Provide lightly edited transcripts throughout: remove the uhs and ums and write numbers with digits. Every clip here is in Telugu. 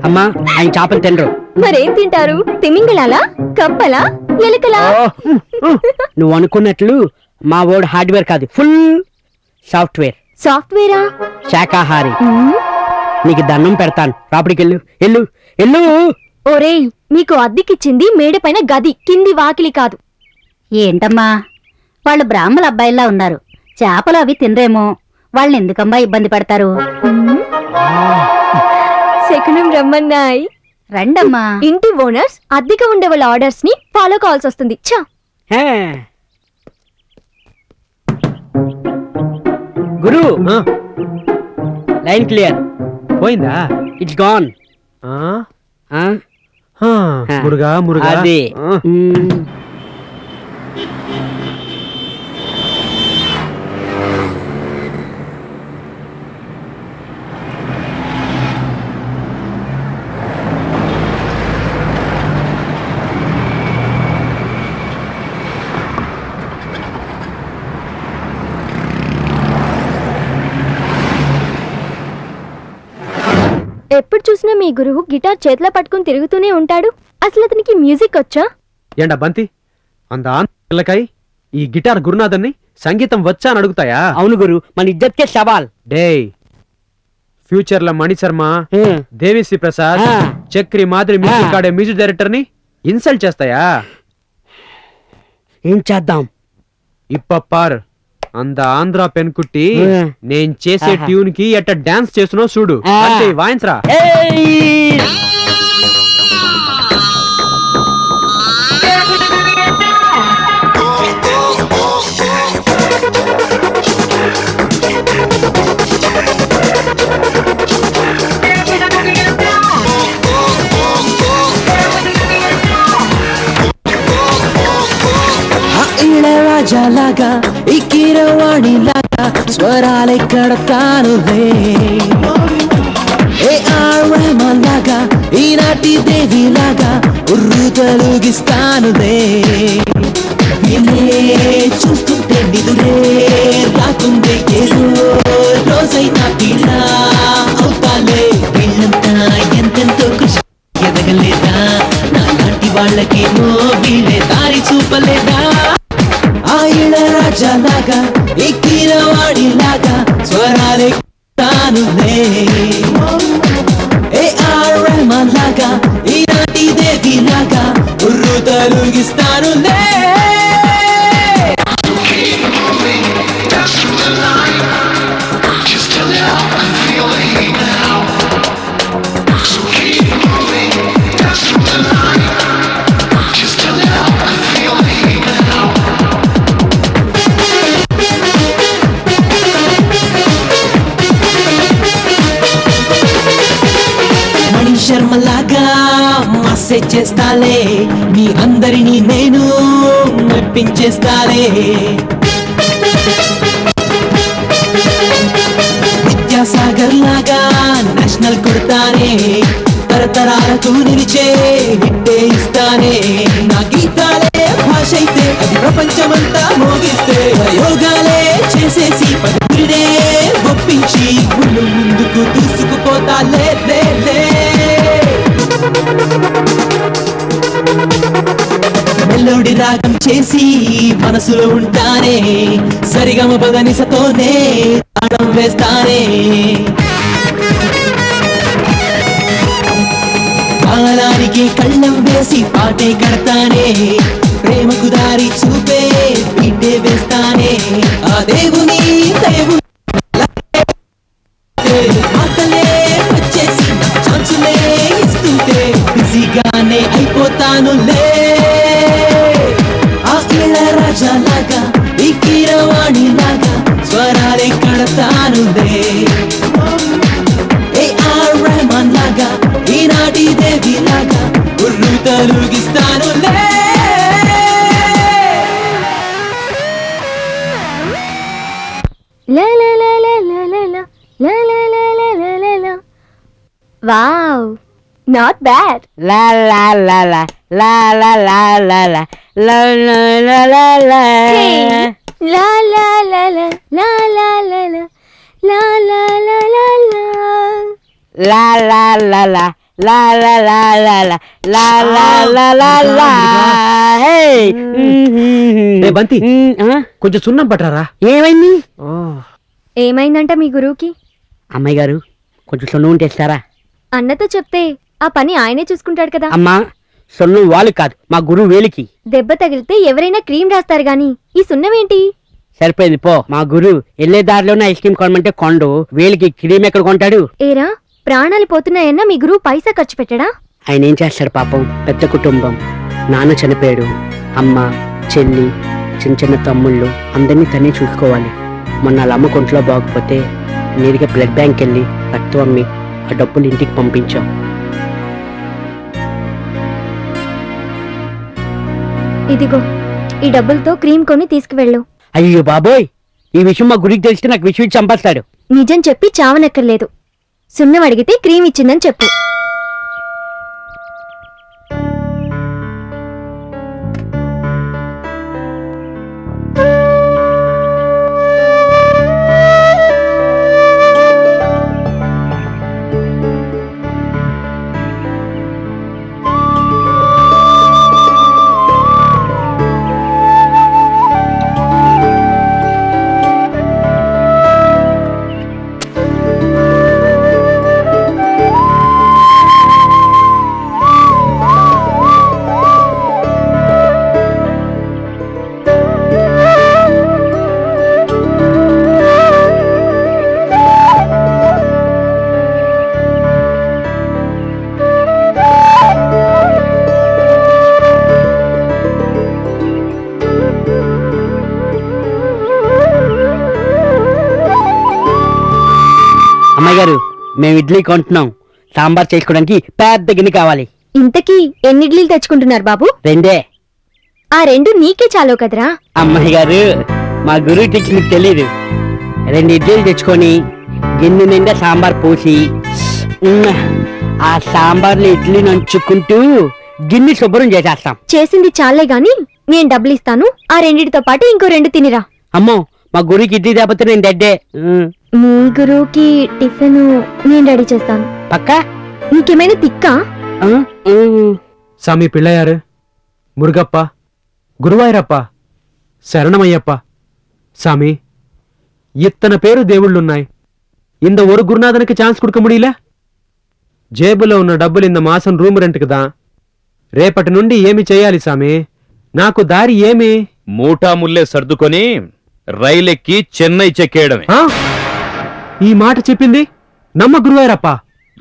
అమ్మా ఆయన చేపలు తినరు. మరేం తింటారు? తిమింగళాలా, కప్పలా, ఎలుకలా? నువ్వు అనుకున్నట్లు మా వాడు హార్డ్వేర్ కాదు, ఫుల్ సాఫ్ట్వేర్. సాఫ్ట్వేరా? శాకాహారి. నీకు దండం పెడతాను, రాపడికెళ్ళు. ఎల్లు ఎల్లు. ఒరేయ్, మీకు అద్దెకిచ్చింది మేడ పైన గది, కింది వాకిలి కాదు. ఏంటమ్మా, వాళ్ళు బ్రాహ్మల అబ్బాయిల్లా ఉన్నారు. చేపలు అవి తినరేమో, వాళ్ళని ఎందుకమ్మా ఇబ్బంది పడతారు? శకునం రమ్మన్నాయి. రండమ్మా. ఇంటి ఓనర్స్ అద్దెగా ఉండే వాళ్ళ ఆర్డర్స్ ని ఫాలో కావాల్సి వస్తుంది. ఛా! గురు, లైన్ క్లియర్. పోయిందా? It's gone. మురుగా మురుగా. అదే. ఎప్పుడు చూసినా మీ గురువు గిటార్ చేతిలో పట్టుకుని తిరుగుతూనే ఉంటాడు. అసలు అతనికి మ్యూజిక్ వచ్చా? ఏండా బంతి, అంత పిల్లకాయ ఈ గిటార్ గురునాథన్ని సంగీతం వచ్చా అని అడుగుతాయా? అవును గురు, మన ఇద్దరికే సవాల్. డే, ఫ్యూచర్ లో మణిశర్మ, దేవిశ్రీ ప్రసాద్, చక్రి మాదిరి మ్యూజిక్ ఆడే మ్యూజిక్ డైరెక్టర్ ని ఇన్సల్ట్ చేస్తాయా? ఏం చేద్దాం? ఇప్పప్పార్ అంద ఆంధ్ర పెన్కుట్టి నేను చేసే ట్యూన్ కి ఎట్ట డాన్స్ చేస్తున్నావు చూడు. అంతే, వాయించరా. రాజాలాగా ఇకిరవాణిలాగా స్వరాలే కడతానులే. లాగా ఈనాటి దేవిలాగా ఉర్రు తొలగిస్తానులే. చూస్తుంటే నిదురే రాకుండే ఏదో రోజైనా పీడా అవుతాలే. వీళ్ళంతా ఎంతెంతో కృషి ఎదగలేదా? నాలాంటి వాళ్ళకేమో వీళ్ళే దారి చూపలేదా? ఆయిల రాజాలాగా ఎక్కిరవాడిలాగా స్వరాలే తానులే. ఏఆర్ రెహమాన్ లాగా ఈనాటి దేవిలాగా ఉర్రు తొలగిస్తానులే. శర్మలాగా మసేజ్ చేస్తాలే, మీ అందరినీ నేను మెప్పించేస్తాలే. విద్యాసాగర్ లాగా నేషనల్ కొడతానే, తరతరాలకు నిలిచే హిట్టే ఇస్తానే. నా గీతాలే భాష అయితే అది ప్రపంచమంతా మోగిస్తే, ప్రయోగాలే చేసేసి పదునే ఒప్పించి గుళ్ళు ముందుకు తీసుకుపోతాలే. మెల్లోడి రాగం చేసి మనసులో ఉంటానే, సరిగమ పదనిసతోనే తాళం వేస్తానే. కాలానికి కళ్ళం వేసి పాటే కడతానే, ప్రేమకు దారి చూపే పీటే వేస్తానే. ఆ దేవుని దేవుని మాటలే వచ్చేసి ఛాన్సులే ఇస్తుంటే బిజీగానే అయిపోతానులే. ఆ ఇళ్ళ రాజాలాగా ఈ కీరవాణిలాగా స్వరాలే కడతానులే. ఏఆర్ రెహమాన్ లాగా ఈనాటి దేవిలాగా ఉర్రు తొలగిస్తానులే. Wow, not bad. లా లా లా లా లా లా లా లా లా లా లా లా లా లా. లా లా లా లా లా లా లా లా లా లా లా లా లా. లా లా లా లా లా లా లా లా లా లా లా లా లా లా హే రే బంతి కొంచెం సున్నం పట్టరా. ఏమైంది? ఏమైందంట మీ గురువుకి? అమ్మాయి గారు కొంచెం సొన్ను ఉంటే ఇస్తారా? అన్నతో చెప్తే ఆ పని ఆయనే చూసుకుంటాడు కదా. అమ్మా సొన్ను వాళ్ళు కాదు, మా గురువు వేలికి. దెబ్బ తగిలితే ఎవరైనా క్రీమ్ రాస్తారు గాని ఈ సున్నమేంటి? సరిపోయింది పో. మా గురువు వెళ్లే దారిలోనే ఐస్ క్రీమ్ కొనమంటే కొండు, వేలికి క్రీమ్ ఎక్కడ కొంటాడు? ఏరా ప్రాణాలు పోతున్నాయన్నా మీ గురువు పైసా ఖర్చు పెట్టడా? ఆయన ఏం చేస్తాడు పాపం, పెద్ద కుటుంబం. నాన్న చనిపోయాడు, అమ్మ, చెల్లి, చిన్న చిన్న తమ్ముళ్ళు అందరినీ తనే చూసుకోవాలి. మొన్న వాళ్ళ అమ్మ కొంట్లో బాగపోతే నేరుగా బ్లడ్ బ్యాంక్ వెళ్ళి రక్తం అమ్మి ఆ డబ్బులు ఇంటికి పంపించాం. ఇదిగో ఈ డబ్బులతో క్రీమ్ కొని తీసుకువెళ్ళు. అయ్యో బాబోయ్, ఈ విషయం మా గురికి తెలిస్తే నాకు విషయం చంపేస్తాడు. నిజం చెప్పి చావనక్కర్లేదు. సున్నం అడిగితే క్రీమ్ ఇచ్చిందని చెప్పు. అమ్మాయి గారు మేము ఇడ్లీ కొంటున్నాం, సాంబార్ చేసుకోవడానికి పెద్ద గిన్నె కావాలి. ఇంతకీ ఎన్ని ఇడ్లీలు తెచ్చుకుంటున్నారు బాబు? రెండే. ఆ రెండు నీకే చాలు కదరా. అమ్మాయి గారు మా గురువు టిక్స్ మీకు తెలీదు. 2 ఇడ్లీలు తెచ్చుకొని గిన్నె నిండా సాంబార్ పోసి ఆ సాంబార్ని ఇడ్లీ నంచుకుంటూ గిన్నె శుభ్రం చేసేస్తాం. చేసింది చాలే గాని నేను డబ్బులు ఇస్తాను. ఆ రెండిటితో పాటు ఇంకో 2 తినిరా. అమ్మో మా గురువుకి ఇడ్లీ తేపోతే నేను డెడ్డే. మీ గురువుకి టిఫిన్ నేను రెడీ చేస్తాను. పక్క నీకేమైనా తిక్కా? சாமி பிள்ளையாரு, முருகப்பா, குருவாயூரப்பா, சரணமய்யப்பா. சாமி, இத்தனை பேரு దేవుళ్ళున్నాయి, இந்த ஒரு குருநாதனுக்கு சான்ஸ் கொடுக்க முடியல? జేబులో ఉన్న డబ్బులు ఇంత మాసం రూమ్ రెంట్కి దా. రేపటి నుండి ఏమి చేయాలి సామి? నాకు దారి ఏమి? మూటా ముల్లే సర్దుకొని రైలెక్కి చెన్నై చెక్కేయడమే. ఆ? ఈ మాట చెప్పింది నమ్మ గురువాయూరప్ప.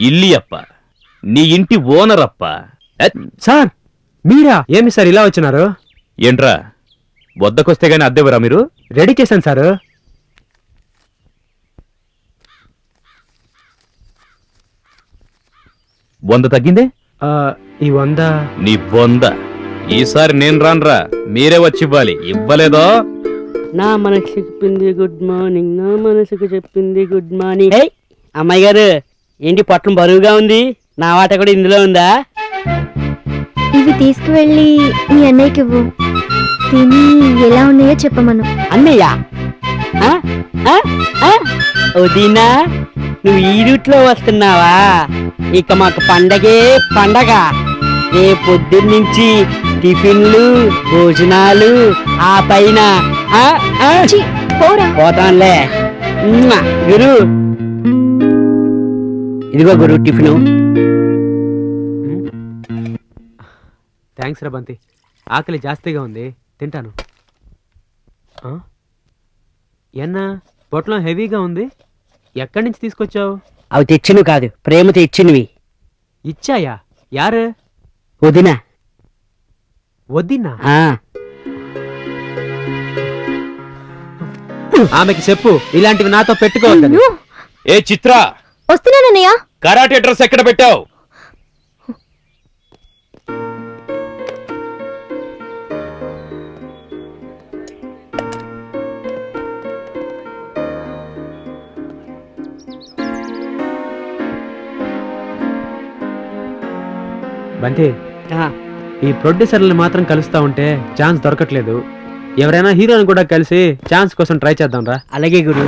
ఇల్లియప్ప, నీ ఇంటి ఓనరప్ప. సార్ మీరా? ఏమి సార్ ఇలా వచ్చినారు? ఏంట్రా వద్దకొస్తే గాని అద్దెవరా మీరు? రెడీ చేశాను సార్. వంద తగ్గిందే? ఈ 100 నీ బొంద. ఈసారి నేను రాన్రా, మీరే వచ్చివ్వాలి. ఇవ్వలేదో నా మనసుకు చెప్పింది గుడ్ మార్నింగ్, నా మనసుకు చెప్పింది గుడ్ మార్నింగ్. అమ్మాయి గారు ఏంటి పొట్టం బరువుగా ఉంది? నా వాట కూడా ఇందులో ఉందా? ఇవి తీసుకువెళ్ళి మీ అన్నయ్యకి ఇవ్వు. తిని ఎలా ఉన్నాయో చెప్పమను. అన్నయ్య వదినా, నువ్వు ఈ రూట్లో వస్తున్నావా? ఇక మాకు పండగే పండగ. ఏ పొద్దున్నుంచి టిఫిన్లు, భోజనాలు, ఆ పైన ఛీ, పోరా. పోతాంలే. గురు, ఇదిగో గురు టిఫిను. థ్యాంక్స్ రా బంతి, ఆకలి జాస్తిగా ఉంది, తింటాను. ఎన్నా పొట్లం హెవీగా ఉంది, ఎక్కడి నుంచి తీసుకొచ్చావు? అవి తెచ్చినవి కాదు, ప్రేమతో ఇచ్చినవి. ఇచ్చాయా? యారు? వదినా. వద్దిన్నా? ఆ, ఆమెకి చెప్పు ఇలాంటివి నాతో పెట్టుకోవద్దని. ఏ చిత్ర, వస్తున్నానన్నయ్య. కరాటే డ్రెస్ ఎక్కడ పెట్టావు? బంతి, ఆ, ఈ ప్రొడ్యూసర్లను మాత్రం కలుస్తా ఉంటే ఛాన్స్ దొరకట్లేదు. ఎవరైనా హీరోని కూడా కలిసి ఛాన్స్ కోసం ట్రై చేద్దాం రా. అలాగే గురు.